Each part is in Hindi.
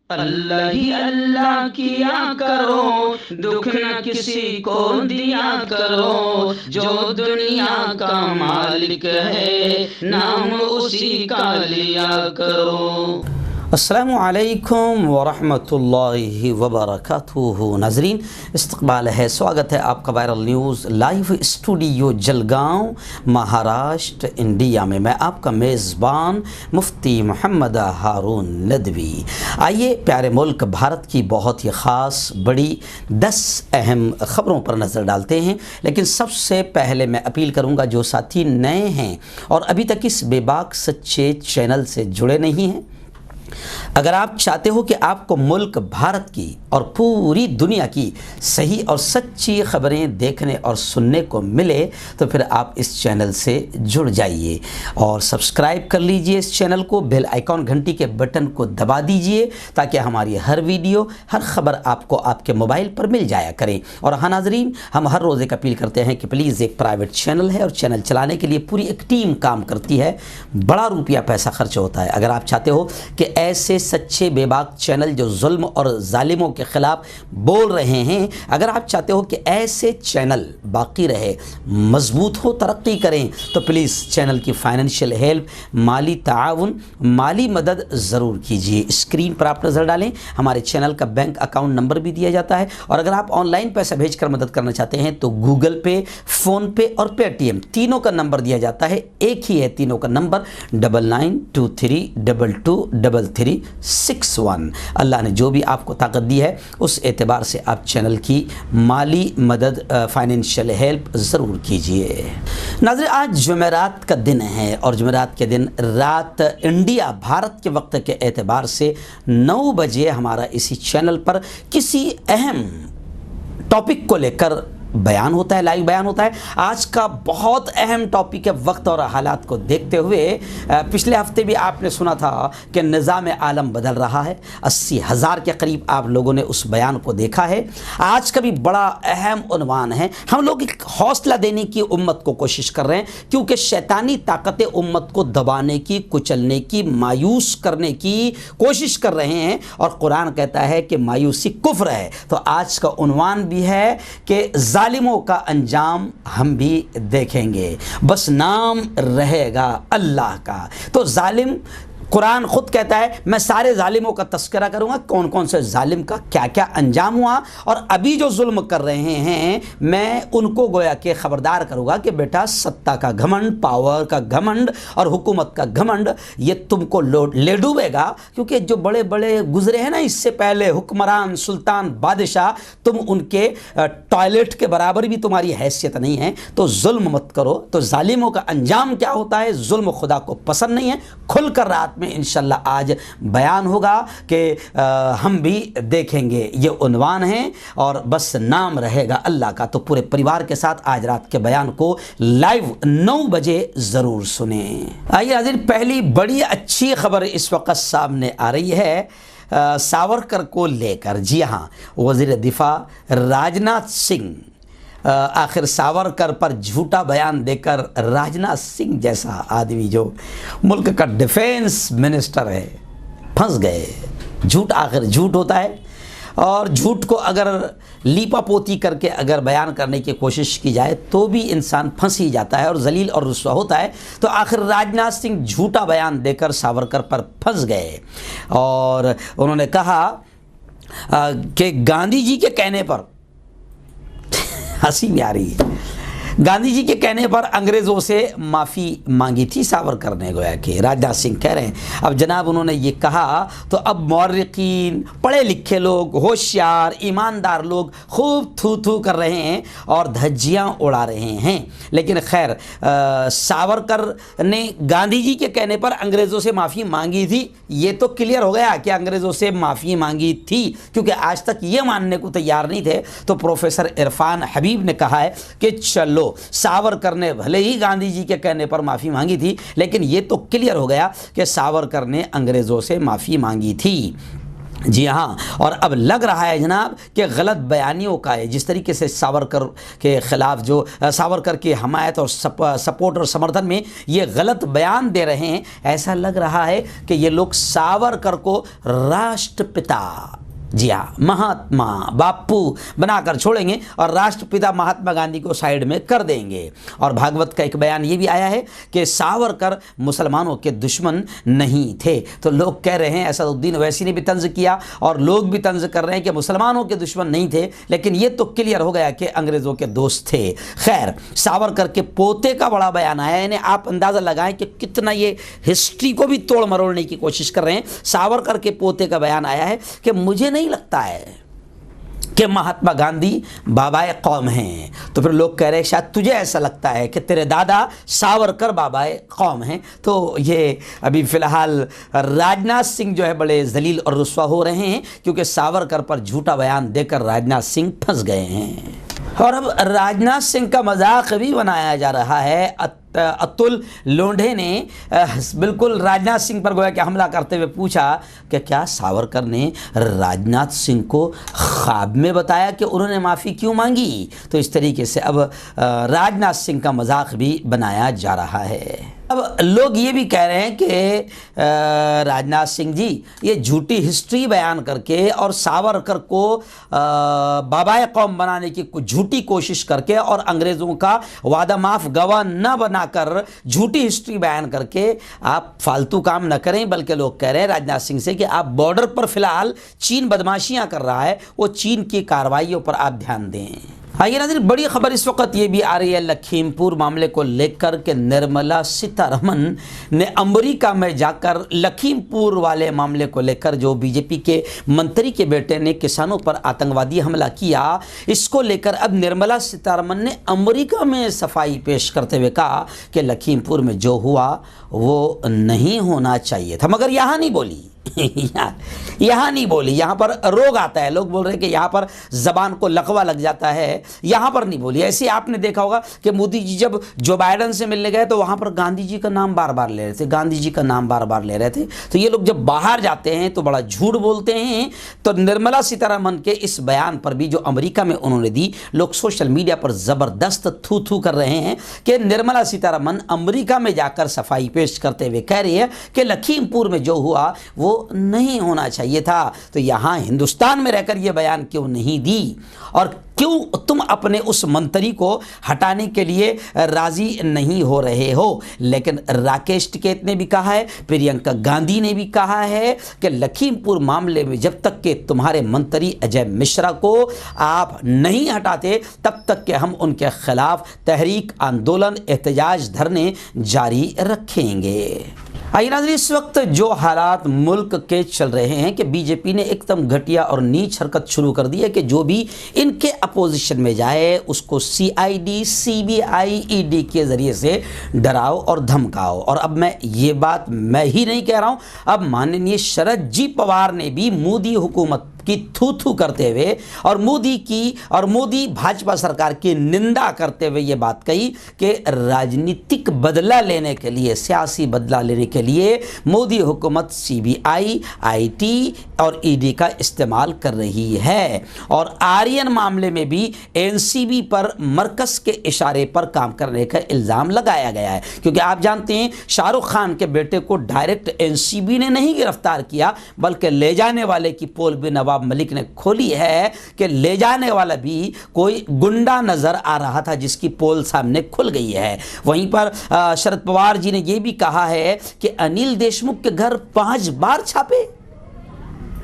अल्लाह ही अल्लाह किया करो, दुख न किसी को दिया करो। जो दुनिया का मालिक है, नाम उसी का लिया करो। अस्सलामु अलैकुम वरहमतुल्लाहि वबरकातुहू। नाज़रीन, इस्तक़बाल है, स्वागत है आपका viral news live studio Jalgaon, Maharashtra, India में। मैं आपका मेज़बान मुफ्ती मोहम्मद हारून नदवी। आइए प्यारे मुल्क भारत की बहुत ही ख़ास बड़ी 10 अहम ख़बरों पर नज़र डालते हैं। लेकिन सबसे पहले मैं अपील करूँगा, जो साथी नए हैं और अभी तक इस बेबाक सच्चे चैनल से जुड़े नहीं हैं, अगर आप चाहते हो कि आपको मुल्क भारत की और पूरी दुनिया की सही और सच्ची खबरें देखने और सुनने को मिले, तो फिर आप इस चैनल से जुड़ जाइए और सब्सक्राइब कर लीजिए इस चैनल को। बेल आइकॉन घंटी के बटन को दबा दीजिए ताकि हमारी हर वीडियो, हर खबर आपको आपके मोबाइल पर मिल जाया करें। और हाँ नाज़रीन, हम हर रोज़ एक अपील करते हैं कि प्लीज़, एक प्राइवेट चैनल है और चैनल चलाने के लिए पूरी एक टीम काम करती है, बड़ा रुपया पैसा खर्च होता है। अगर आप चाहते हो कि ऐसे सच्चे बेबाक चैनल जो जुल्म और जालिमों के ख़िलाफ़ बोल रहे हैं, अगर आप चाहते हो कि ऐसे चैनल बाकी रहे, मजबूत हो, तरक्की करें, तो प्लीज़ चैनल की फाइनेंशियल हेल्प, माली ताउन, माली मदद ज़रूर कीजिए। स्क्रीन पर आप नज़र डालें, हमारे चैनल का बैंक अकाउंट नंबर भी दिया जाता है। और अगर आप ऑनलाइन पैसा भेजकर मदद करना चाहते हैं तो गूगल पे, फ़ोन पे और पेटीएम तीनों का नंबर दिया जाता है। एक ही है तीनों का नंबर, 9923223361। अल्लाह ने जो भी आपको ताकत दी है, उस एतबार से आप चैनल की माली मदद, फाइनेंशियल हेल्प ज़रूर कीजिए। नाज़रीन, आज जुमेरात का दिन है और जुमेरात के दिन रात इंडिया भारत के वक्त के एतबार से 9 बजे हमारा इसी चैनल पर किसी अहम टॉपिक को लेकर बयान होता है, लाइव बयान होता है। आज का बहुत अहम टॉपिक है। वक्त और हालात को देखते हुए पिछले हफ्ते भी आपने सुना था कि निज़ाम आलम बदल रहा है। 80,000 के करीब आप लोगों ने उस बयान को देखा है। आज का भी बड़ा अहम उन्वान है। हम लोग एक हौसला देने की उम्मत को कोशिश कर रहे हैं, क्योंकि शैतानी ताकतें उम्मत को दबाने की, कुचलने की, मायूस करने की कोशिश कर रहे हैं। और कुरान कहता है कि मायूसी कुफ्र है। तो आज का उन्वान भी है कि जालिमों का अंजाम हम भी देखेंगे, बस नाम रहेगा अल्लाह का। तो जालिम, कुरान खुद कहता है, मैं सारे जालिमों का तस्करा करूंगा, कौन कौन से जालिम का क्या क्या अंजाम हुआ, और अभी जो जुल्म कर रहे हैं मैं उनको गोया के खबरदार करूंगा कि बेटा, सत्ता का घमंड, पावर का घमंड और हुकूमत का घमंड ये तुमको ले डूबेगा। क्योंकि जो बड़े बड़े गुजरे हैं ना इससे पहले, हुक्मरान, सुल्तान, बादशाह, तुम उनके टॉयलेट के बराबर भी तुम्हारी हैसियत नहीं है। तो जुल्म मत करो। तो जालिमों का अंजाम क्या होता है, जुल्म खुदा को पसंद नहीं है। खुलकर रात में इंशाल्लाह आज बयान होगा कि हम भी देखेंगे। ये उन्वान है और बस नाम रहेगा अल्लाह का। तो पूरे परिवार के साथ आज रात के बयान को लाइव 9 बजे ज़रूर सुने। आइए नाज़रीन, पहली बड़ी अच्छी खबर इस वक्त सामने आ रही है सावरकर को लेकर। जी हाँ, वज़ीर दिफा राजनाथ सिंह, आखिर सावरकर पर झूठा बयान देकर राजनाथ सिंह जैसा आदमी जो मुल्क का डिफेंस मिनिस्टर है, फंस गए। झूठ आखिर झूठ होता है, और झूठ को अगर लीपापोती करके अगर बयान करने की कोशिश की जाए तो भी इंसान फंस ही जाता है और जलील और रुस्वा होता है। तो आखिर राजनाथ सिंह झूठा बयान देकर सावरकर पर फंस गए और उन्होंने कहा कि गांधी जी के कहने पर, हंसी भी आ रही है, गांधी जी के कहने पर अंग्रेज़ों से माफ़ी मांगी थी सावरकर ने, गोया कि राजनाथ सिंह कह रहे हैं। अब जनाब उन्होंने ये कहा तो अब मौर्रिकीन, पढ़े लिखे लोग, होशियार ईमानदार लोग खूब थू थू कर रहे हैं और धज्जियाँ उड़ा रहे हैं। लेकिन खैर, सावरकर ने गांधी जी के कहने पर अंग्रेज़ों से माफ़ी मांगी थी, ये तो क्लियर हो गया कि अंग्रेज़ों से माफ़ी मांगी थी, क्योंकि आज तक ये मानने को तैयार नहीं थे। तो प्रोफेसर इरफान हबीब ने कहा है कि चलो, सावरकर ने भले ही गांधी जी के कहने पर माफ़ी मांगी थी, लेकिन ये तो क्लियर हो गया कि सावरकर ने अंग्रेज़ों से माफ़ी मांगी थी। जी हाँ, और अब लग रहा है जनाब कि गलत बयानियों का है। जिस तरीके से सावरकर के ख़िलाफ़ जो सावरकर की हमायत और सपोर्ट और समर्थन में ये गलत बयान दे रहे हैं, ऐसा लग रहा है कि ये लोग सावरकर को राष्ट्रपिता, जी हाँ, महात्मा बापू बनाकर छोड़ेंगे और राष्ट्रपिता महात्मा गांधी को साइड में कर देंगे। और भागवत का एक बयान ये भी आया है कि सावरकर मुसलमानों के दुश्मन नहीं थे। तो लोग कह रहे हैं, असदुद्दीन ओवैसी ने भी तंज किया और लोग भी तंज कर रहे हैं कि मुसलमानों के दुश्मन नहीं थे, लेकिन ये तो क्लियर हो गया कि अंग्रेज़ों के दोस्त थे। खैर, सावरकर के पोते का बड़ा बयान आया है। यानी आप अंदाज़ा लगाएं कि कितना ये हिस्ट्री को भी तोड़ मरोड़ने की कोशिश कर रहे हैं। सावरकर के पोते का बयान आया है कि मुझे नहीं लगता है कि महात्मा गांधी बाबाए कौम हैं। तो फिर लोग कह रहे हैं शायद तुझे ऐसा लगता है कि तेरे दादा सावरकर बाबाए कौम हैं। तो ये अभी फ़िलहाल राजनाथ सिंह जो है बड़े जलील और रुस्वा हो रहे हैं, क्योंकि सावरकर पर झूठा बयान देकर राजनाथ सिंह फंस गए हैं। और अब राजनाथ सिंह का मजाक भी बनाया जा रहा है। अतुल लोंढे ने बिल्कुल राजनाथ सिंह पर गोया कि हमला करते हुए पूछा कि क्या सावरकर ने राजनाथ सिंह को ख्वाब में बताया कि उन्होंने माफ़ी क्यों मांगी। तो इस तरीके से अब राजनाथ सिंह का मजाक भी बनाया जा रहा है। अब लोग ये भी कह रहे हैं कि राजनाथ सिंह जी ये झूठी हिस्ट्री बयान करके और सावरकर को बाबाए कौम बनाने की झूठी कोशिश करके और अंग्रेज़ों का वादा माफ़ गवाह न बनाकर झूठी हिस्ट्री बयान करके आप फालतू काम न करें। बल्कि लोग कह रहे हैं राजनाथ सिंह से कि आप बॉर्डर पर फ़िलहाल चीन बदमाशियाँ कर रहा है, वो चीन की कार्रवाइयों पर आप ध्यान दें। आइए नाज़रीन, बड़ी खबर इस वक्त ये भी आ रही है लखीमपुर मामले को लेकर के निर्मला सीतारमण ने अमेरिका में जाकर लखीमपुर वाले मामले को लेकर जो बीजेपी के मंत्री के बेटे ने किसानों पर आतंकवादी हमला किया, इसको लेकर अब निर्मला सीतारमण ने अमेरिका में सफाई पेश करते हुए कहा कि लखीमपुर में जो हुआ वो नहीं होना चाहिए था। मगर यहाँ नहीं बोली, यहाँ नहीं बोली। यहाँ पर रोग आता है, लोग बोल रहे हैं कि यहाँ पर ज़बान को लकवा लग जाता है, यहाँ पर नहीं बोली। ऐसे आपने देखा होगा कि मोदी जी जब जो बाइडन से मिलने गए तो वहाँ पर गांधी जी का नाम बार बार ले रहे थे, गांधी जी का नाम बार बार ले रहे थे। तो ये लोग जब बाहर जाते हैं तो बड़ा झूठ बोलते हैं। तो निर्मला सीतारमण के इस बयान पर भी जो अमेरिका में उन्होंने दी, लोग सोशल मीडिया पर ज़बरदस्त थू थू कर रहे हैं कि निर्मला सीतारमण अमेरिका में जाकर सफाई पेश करते हुए कह रही है कि लखीमपुर में जो हुआ वो नहीं होना चाहिए था। तो यहाँ हिंदुस्तान में रहकर यह बयान क्यों नहीं दी, और क्यों तुम अपने उस मंत्री को हटाने के लिए राजी नहीं हो रहे हो। लेकिन राकेश टिकैत ने भी कहा है, प्रियंका गांधी ने भी कहा है कि लखीमपुर मामले में जब तक कि तुम्हारे मंत्री अजय मिश्रा को आप नहीं हटाते तब तक कि हम उनके खिलाफ तहरीक, आंदोलन, एहतजाज, धरने जारी रखेंगे। आइए नाज़रीन, इस वक्त जो हालात मुल्क के चल रहे हैं कि बीजेपी ने एकदम घटिया और नीच हरकत शुरू कर दी है कि जो भी इनके अपोजिशन में जाए उसको CID, CBI, ED के ज़रिए से डराओ और धमकाओ। और अब मैं ये बात मैं ही नहीं कह रहा हूँ, अब माननीय शरद जी पवार ने भी मोदी हुकूमत की थू थू करते हुए और मोदी भाजपा सरकार की निंदा करते हुए ये बात कही कि राजनीतिक बदला लेने के लिए, सियासी बदला लेने के लिए मोदी हुकूमत CBI, IT और ED का इस्तेमाल कर रही है। और आर्यन मामले में भी NCB पर मरकज़ के इशारे पर काम करने का इल्ज़ाम लगाया गया है, क्योंकि आप जानते हैं शाहरुख खान के बेटे को डायरेक्ट NCB ने नहीं गिरफ्तार किया, बल्कि ले जाने वाले की पोल भी नवाब मलिक ने खोली है कि ले जाने वाला भी कोई गुंडा नजर आ रहा था जिसकी पोल सामने खुल गई है। वहीं पर शरद पवार जी ने यह भी कहा है कि अनिल देशमुख के घर 5 बार छापे।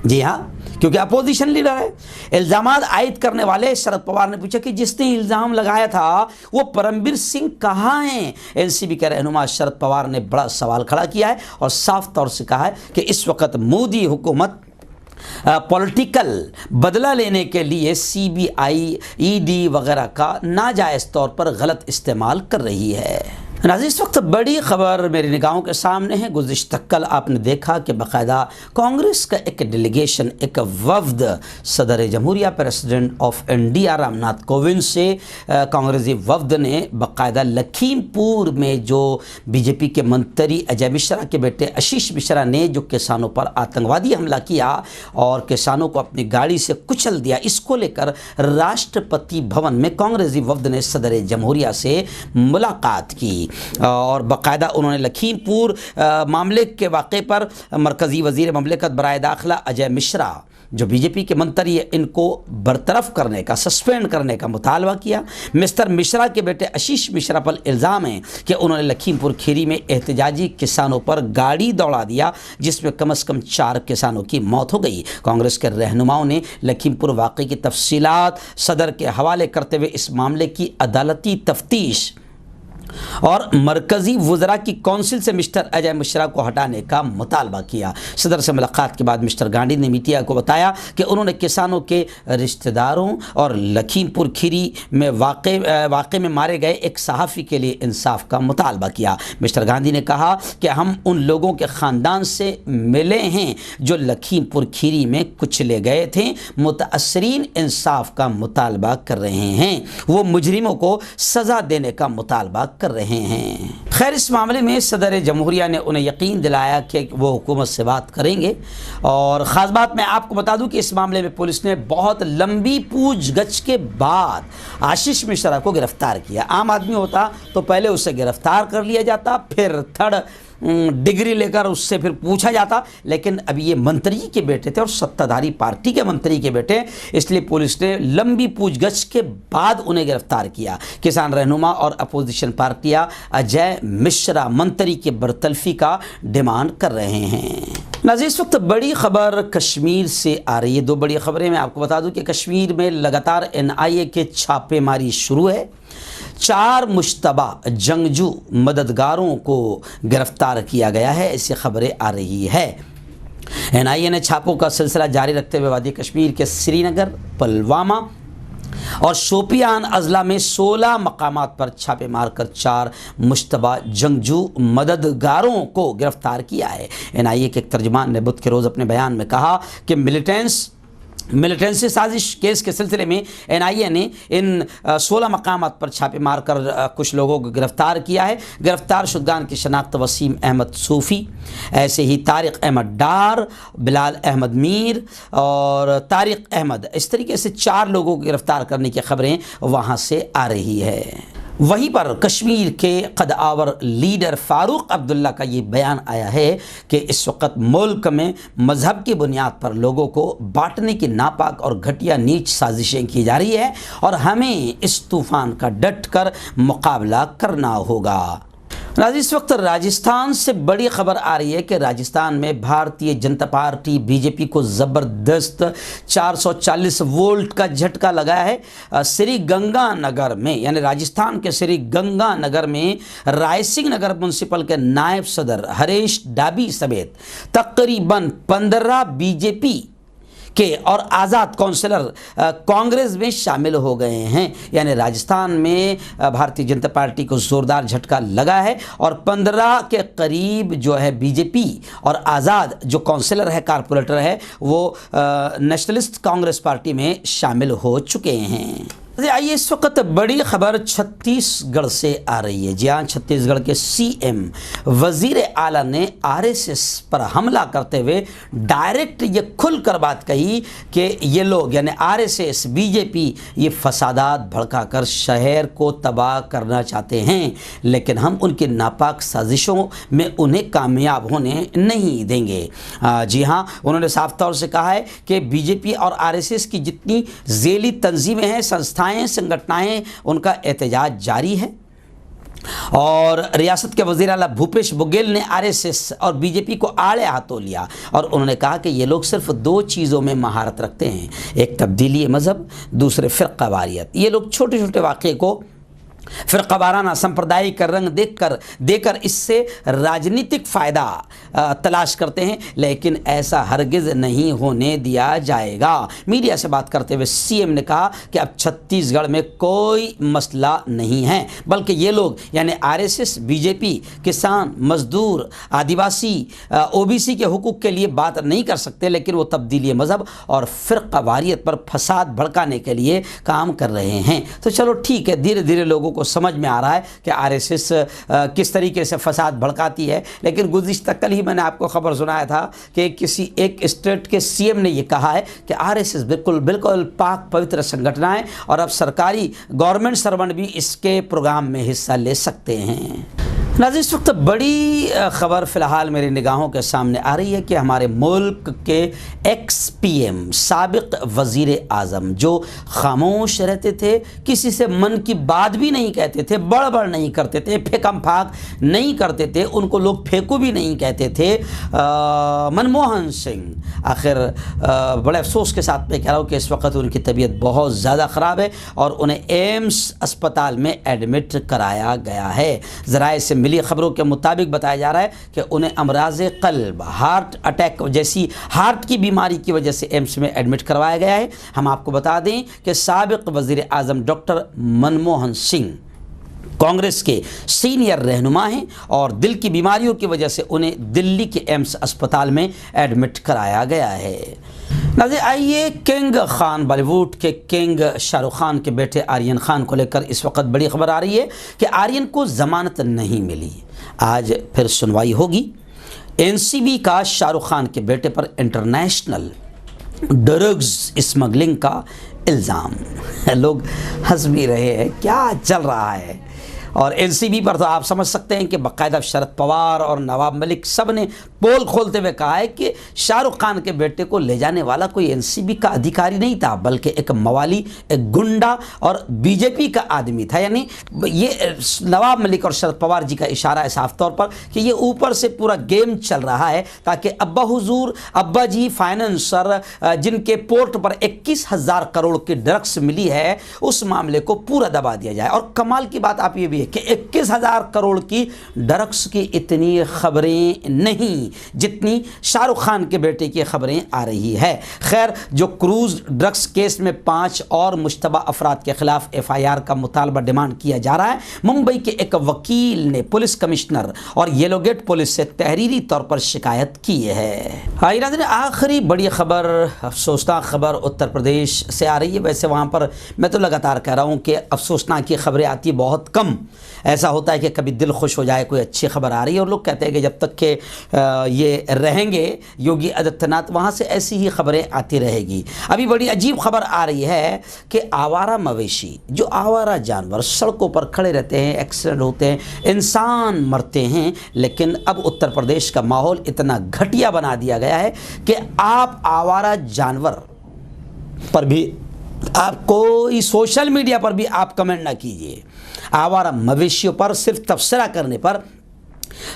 जी हाँ, क्योंकि अपोजिशन लीडर है। इल्जामात आयद करने वाले शरद पवार ने पूछा कि जिसने इल्जाम लगाया था वो परमबीर सिंह कहाँ हैं। NCB के रहनुमा शरद पवार ने बड़ा सवाल खड़ा किया है और साफ तौर से कहा है कि इस वक्त मोदी हुकूमत पॉलिटिकल बदला लेने के लिए CBI, ED वगैरह का नाजायज़ तौर पर गलत इस्तेमाल कर रही है। नाज़रीन, इस वक्त बड़ी खबर मेरी निगाहों के सामने है। गुज़िश्ता कल आपने देखा कि बाकायदा कांग्रेस का एक डेलीगेशन, एक वफ्द सदर जमहूरिया president of India Ramnath Kovind से कांग्रेसी वफ्द ने बाकायदा लखीमपुर में जो बीजेपी के मंत्री अजय मिश्रा के बेटे आशीष मिश्रा ने जो किसानों पर आतंकवादी हमला किया और किसानों को अपनी गाड़ी से कुचल दिया, इसको लेकर राष्ट्रपति भवन में कांग्रेसी वफ्द ने सदर जमहूरिया से मुलाकात की और बाकायदा उन्होंने लखीमपुर मामले के वाक़े पर मरकज़ी वज़ीर ममलिकत बराए दाखिला अजय मिश्रा जो बीजेपी के मंत्री है, इनको बरतरफ करने का, सस्पेंड करने का मुतालबा किया। मिस्टर मिश्रा के बेटे आशीष मिश्रा पर इल्ज़ाम है कि उन्होंने लखीमपुर खीरी में एहतजाजी किसानों पर गाड़ी दौड़ा दिया, जिसमें कम से कम 4 किसानों की मौत हो गई। कांग्रेस के रहनुमाओं ने लखीमपुर वाक़े की तफसीलात सदर के हवाले करते हुए इस मामले की अदालती तफ्तीश और मरकज़ी वज़रा की कौंसिल से मिस्टर अजय मिश्रा को हटाने का मुतालबा किया। सदर से मुलाकात के बाद मिस्टर गांधी ने मीडिया को बताया कि उन्होंने किसानों के रिश्तेदारों और लखीमपुर खीरी में वाक़े में मारे गए एक सहाफ़ी के लिए इंसाफ का मुतालबा किया। मिस्टर गांधी ने कहा कि हम उन लोगों के ख़ानदान से मिले हैं जो लखीमपुर खीरी में कुचले गए थे। मुतासरीन इंसाफ का मुतालबा कर रहे हैं, वो मुजरिमों को सज़ा देने का मुतालबा कर रहे हैं। खैर, इस मामले में सदर जमहूरिया ने उन्हें यकीन दिलाया कि वो हुकूमत से बात करेंगे। और ख़ास बात मैं आपको बता दूं कि इस मामले में पुलिस ने बहुत लंबी पूछगछ के बाद आशीष मिश्रा को गिरफ्तार किया। आम आदमी होता तो पहले उसे गिरफ्तार कर लिया जाता, फिर थर्ड डिग्री लेकर उससे फिर पूछा जाता, लेकिन अभी ये मंत्री के बेटे थे और सत्ताधारी पार्टी के मंत्री के बेटे, इसलिए पुलिस ने लंबी पूछगछ के बाद उन्हें गिरफ्तार किया। किसान रहनुमा और अपोजिशन पार्टियां अजय मिश्रा मंत्री के बरतरफी का डिमांड कर रहे हैं। नाज़रीन, इस वक्त बड़ी खबर कश्मीर से आ रही है। 2 बड़ी खबरें मैं आपको बता दूं कि कश्मीर में लगातार NIA के छापेमारी शुरू है। 4 मुश्तबा जंगजू मददगारों को गिरफ्तार किया गया है, ऐसी खबरें आ रही है। NIA ने छापों का सिलसिला जारी रखते हुए वादी कश्मीर के श्रीनगर, पुलवामा और शोपियान अजला में 16 मकामात पर छापे मारकर 4 मुश्तबा जंगजू मददगारों को गिरफ्तार किया है। NIA के एक तर्जुमान ने बुध के रोज़ अपने बयान में कहा कि मिलिटेंसी साजिश केस के सिलसिले में NIA ने इन 16 मकामात पर छापे मारकर कुछ लोगों को गिरफ्तार किया है। गिरफ्तार शुदगान की शनाख्त वसीम अहमद सूफ़ी, ऐसे ही तारिक अहमद डार, बिलाल अहमद मीर और तारिक अहमद, इस तरीके से 4 लोगों को गिरफ्तार करने की खबरें वहाँ से आ रही है। वहीं पर कश्मीर के कदआवर लीडर फ़ारूक अब्दुल्ला का ये बयान आया है कि इस वक्त मुल्क में मज़हब की बुनियाद पर लोगों को बांटने की नापाक और घटिया नीच साजिशें की जा रही है और हमें इस तूफ़ान का डट कर मुकाबला करना होगा। नाज़रीन, इस वक्त राजस्थान से बड़ी खबर आ रही है कि राजस्थान में भारतीय जनता पार्टी BJP को ज़बरदस्त 440 वोल्ट का झटका लगा है। श्री गंगानगर में, यानी राजस्थान के श्री गंगानगर में रायसिंह नगर म्यूनसिपल के नायब सदर हरीश डाबी समेत तकरीबन 15 BJP के और आज़ाद काउंसिलर कांग्रेस में शामिल हो गए हैं। यानी राजस्थान में भारतीय जनता पार्टी को ज़ोरदार झटका लगा है और 15 के करीब जो है BJP और आज़ाद जो काउंसिलर है, कारपोरेटर है, वो नेशनलिस्ट कांग्रेस पार्टी में शामिल हो चुके हैं। आइए इस वक्त बड़ी खबर छत्तीसगढ़ से आ रही है। जी हाँ, छत्तीसगढ़ के CM वज़ीर आला ने RSS पर हमला करते हुए डायरेक्ट ये खुलकर बात कही कि ये लोग यानी RSS BJP ये फसादात भड़काकर शहर को तबाह करना चाहते हैं, लेकिन हम उनकी नापाक साजिशों में उन्हें कामयाब होने नहीं देंगे। जी हाँ, उन्होंने साफ तौर से कहा है कि BJP और RSS की जितनी ज़ेली तंजीमें हैं, संस्थाएँ, संगठनाएं, उनका एहतजाज जारी है। और रियासत के वज़ीर आला भूपेश बघेल ने RSS और BJP को आड़े हाथों लिया और उन्होंने कहा कि ये लोग सिर्फ 2 चीज़ों में महारत रखते हैं, एक तब्दीली मज़हब, दूसरे फ़िरक़ावारियत। ये लोग छोटे छोटे वाक़े को फ़िरक़ावाराना सांप्रदायिक रंग देकर इससे राजनीतिक फ़ायदा तलाश करते हैं, लेकिन ऐसा हरगिज़ नहीं होने दिया जाएगा। मीडिया से बात करते हुए सीएम ने कहा कि अब छत्तीसगढ़ में कोई मसला नहीं है, बल्कि ये लोग यानी आरएसएस, बीजेपी, किसान, मजदूर, आदिवासी, ओबीसी के हुकूक के लिए बात नहीं कर सकते, लेकिन वो तब्दीली मज़हब और फ़िरक़ावारियत पर फसाद भड़काने के लिए काम कर रहे हैं। तो चलो ठीक है, धीरे धीरे लोगों को समझ में आ रहा है कि आरएसएस किस तरीके से फसाद भड़काती है। लेकिन गुज़िश्ता कल ही मैंने आपको खबर सुनाया था कि किसी एक स्टेट के सीएम ने यह कहा है कि आरएसएस बिल्कुल पाक पवित्र संगठन है और अब सरकारी गवर्नमेंट सर्वेंट भी इसके प्रोग्राम में हिस्सा ले सकते हैं। नाज़रीन, इस वक्त बड़ी ख़बर फ़िलहाल मेरी निगाहों के सामने आ रही है कि हमारे मुल्क के एक्स पीएम, साबिक़ वज़ीर आज़म, जो खामोश रहते थे, किसी से मन की बात भी नहीं कहते थे, बड़बड़ नहीं करते थे, फेंकम फाक नहीं करते थे, उनको लोग फेंकू भी नहीं कहते थे, मनमोहन सिंह। आखिर बड़े अफसोस के साथ मैं कह रहा हूँ कि इस वक्त उनकी तबीयत बहुत ज़्यादा ख़राब है और उन्हें एम्स अस्पताल में एडमिट कराया गया है। ज़राए से मिली खबरों के मुताबिक बताया जा रहा है कि उन्हें अमराज़ क़ल्ब, हार्ट अटैक जैसी हार्ट की बीमारी की वजह से एम्स में एडमिट करवाया गया है। हम आपको बता दें कि साबिक़ वज़ीर आज़म डॉक्टर मनमोहन सिंह कांग्रेस के सीनियर रहनुमा हैं और दिल की बीमारियों की वजह से उन्हें दिल्ली के एम्स अस्पताल में एडमिट कराया गया है। नाज़रीन, आइए किंग खान, बॉलीवुड के किंग शाहरुख खान के बेटे आर्यन खान को लेकर इस वक्त बड़ी खबर आ रही है कि आर्यन को ज़मानत नहीं मिली। आज फिर सुनवाई होगी। एनसीबी का शाहरुख खान के बेटे पर इंटरनेशनल ड्रग्स स्मगलिंग का इल्ज़ाम। लोग हंस भी रहे हैं, क्या चल रहा है। और एनसीबी पर तो आप समझ सकते हैं कि बाकायदा शरद पवार और नवाब मलिक सब ने पोल खोलते हुए कहा है कि शाहरुख खान के बेटे को ले जाने वाला कोई एनसीबी का अधिकारी नहीं था, बल्कि एक मवाली, एक गुंडा और बीजेपी का आदमी था। यानी ये नवाब मलिक और शरद पवार जी का इशारा है साफ तौर पर कि ये ऊपर से पूरा गेम चल रहा है ताकि अब्बा हुजूर, अब्बा जी फाइनेंसर, जिनके पोर्ट पर 21,000 करोड़ की ड्रग्स मिली है, उस मामले को पूरा दबा दिया जाए। और कमाल की बात आप ये भी कि 21,000 करोड़ की ड्रग्स की इतनी खबरें नहीं जितनी शाहरुख खान के बेटे की खबरें आ रही है। खैर, जो क्रूज ड्रग्स केस में 5 और मुश्तबा अफराद के खिलाफ एफआईआर का मुतालबा डिमांड किया जा रहा है, मुंबई के एक वकील ने पुलिस कमिश्नर और येलो गेट पुलिस से तहरीरी तौर पर शिकायत की है। आखिरी बड़ी खबर, अफसोसनाक खबर उत्तर प्रदेश से आ रही है। वैसे वहाँ पर मैं तो लगातार कह रहा हूँ कि अफसोसनाक की खबरें आती है बहुत कम। ऐसा होता है कि कभी दिल खुश हो जाए, कोई अच्छी खबर आ रही है, और लोग कहते हैं कि जब तक के ये रहेंगे योगी आदित्यनाथ, वहाँ से ऐसी ही खबरें आती रहेगी। अभी बड़ी अजीब खबर आ रही है कि आवारा मवेशी, जो आवारा जानवर सड़कों पर खड़े रहते हैं, एक्सीडेंट होते हैं, इंसान मरते हैं, लेकिन अब उत्तर प्रदेश का माहौल इतना घटिया बना दिया गया है कि आप आवारा जानवर पर भी, आप कोई सोशल मीडिया पर भी आप कमेंट ना कीजिए। आवारा मवेशियों पर सिर्फ तबसरा करने पर,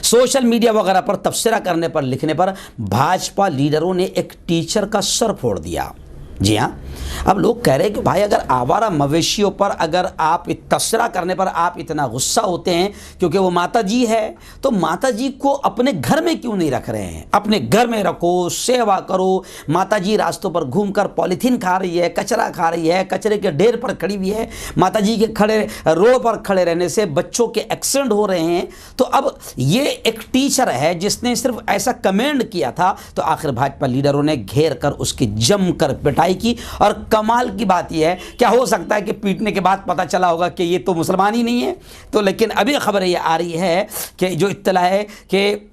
सोशल मीडिया वगैरह पर तबसरा करने पर, लिखने पर भाजपा लीडरों ने एक टीचर का सर फोड़ दिया। जी हाँ, अब लोग कह रहे हैं कि भाई अगर आवारा मवेशियों पर अगर आप तबसरा करने पर आप इतना गुस्सा होते हैं क्योंकि वो माता जी है, तो माता जी को अपने घर में क्यों नहीं रख रहे हैं? अपने घर में रखो, सेवा करो। माता जी रास्तों पर घूमकर पॉलीथीन खा रही है, कचरा खा रही है, कचरे के ढेर पर खड़ी हुई है। माता जी के खड़े रोड पर खड़े रहने से बच्चों के एक्सीडेंट हो रहे हैं। तो अब ये एक टीचर है जिसने सिर्फ ऐसा कमेंट किया था, तो आखिर भाजपा लीडरों ने घेर कर उसकी जमकर पिटाई की। और कमाल की बात यह है, क्या हो सकता है कि पीटने के बाद पता चला होगा कि ये तो मुसलमान ही नहीं है। तो लेकिन अभी खबर ये आ रही है कि जो इत्तला है कि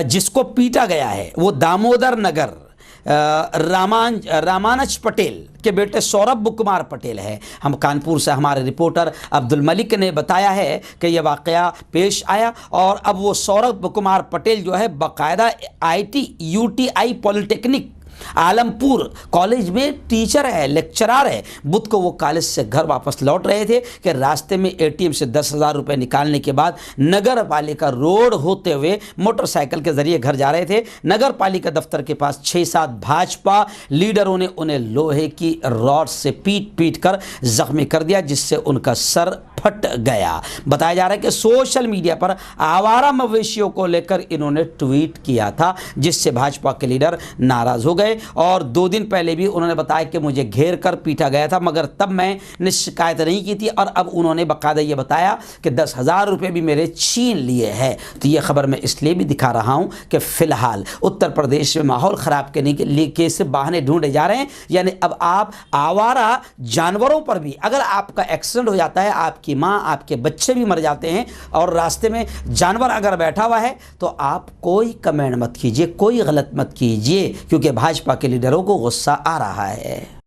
जिसको पीटा गया है वो दामोदर नगर रामानच पटेल के बेटे सौरभ कुमार पटेल है। हम कानपुर से हमारे रिपोर्टर अब्दुल मलिक ने बताया है कि यह वाक़या पेश आया और अब वो सौरभ कुमार पटेल जो है बाकायदा UTI पॉलिटेक्निक आलमपुर कॉलेज में टीचर है, लेक्चरर है। बुध को वो कॉलेज से घर वापस लौट रहे थे कि रास्ते में ATM से 10,000 रुपये निकालने के बाद नगर पालिका रोड होते हुए मोटरसाइकिल के जरिए घर जा रहे थे। नगर पालिका दफ्तर के पास 6-7 भाजपा लीडरों ने उन्हें लोहे की रॉड से पीट कर जख्मी कर दिया, जिससे उनका सर फट गया। बताया जा रहा है कि सोशल मीडिया पर आवारा मवेशियों को लेकर इन्होंने ट्वीट किया था, जिससे भाजपा के लीडर नाराज हो गए और 2 दिन पहले भी उन्होंने बताया कि मुझे घेर कर पीटा गया था, मगर तब मैंने शिकायत नहीं की थी और अब उन्होंने बाकायदा ये बताया कि 10,000 रुपये भी मेरे छीन लिए हैं। तो ये खबर मैं इसलिए भी दिखा रहा हूँ कि फिलहाल उत्तर प्रदेश में माहौल ख़राब करने के लिए कैसे बहाने ढूंढे जा रहे हैं। यानी अब आप आवारा जानवरों पर भी, अगर आपका एक्सीडेंट हो जाता है, आपकी माँ आपके बच्चे भी मर जाते हैं और रास्ते में जानवर अगर बैठा हुआ है, तो आप कोई कमेंट मत कीजिए, कोई गलत मत कीजिए, क्योंकि भाजपा के लीडरों को गुस्सा आ रहा है।